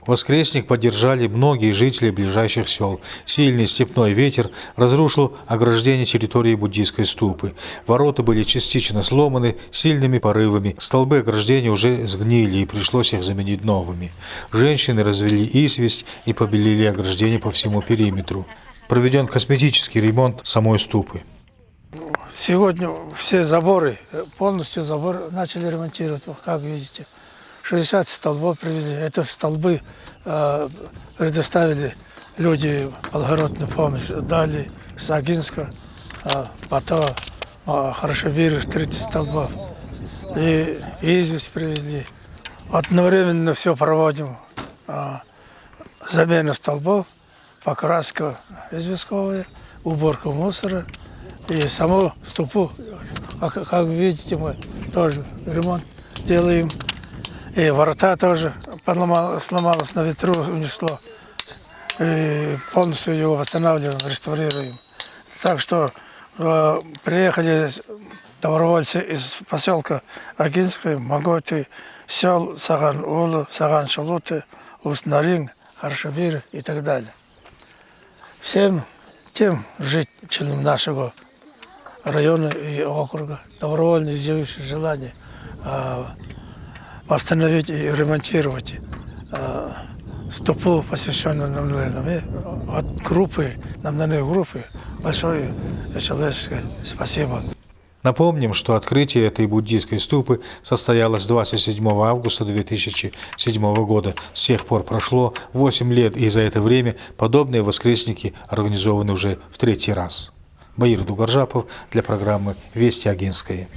Воскресник поддержали многие жители ближайших сел. Сильный степной ветер разрушил ограждение территории буддийской ступы. Ворота были частично сломаны сильными порывами. Столбы ограждения уже сгнили, и пришлось их заменить новыми. Женщины развели известь и побелили ограждение по всему периметру. Проведен косметический ремонт самой ступы. Сегодня все заборы, полностью забор начали ремонтировать, как видите. 60 столбов привезли. Это столбы предоставили люди благородную помощь. Дали с Агинска, потом Харашабир 30 столбов. И известь привезли. Одновременно все проводим. Замена столбов, покраска известковая, уборка мусора. И саму ступу, как видите, мы тоже ремонт делаем. И ворота тоже сломалось, на ветру унесло. И полностью его восстанавливаем, реставрируем. Так что приехали добровольцы из поселка Агинской, Маготы, сел Саган-Улу, Саган-Шалуты, Усть-Наринг, Харашабир и так далее. Всем тем жителям нашего района и округа, добровольно изъявившие желание восстановить и ремонтировать ступу, посвященную нам, от группы, намной группы, большое человеческое спасибо. Напомним, что открытие этой буддийской ступы состоялось 27 августа 2007 года. С тех пор прошло 8 лет, и за это время подобные воскресники организованы уже в 3-й раз. Баир Дугаржапов для программы «Вести Агинское».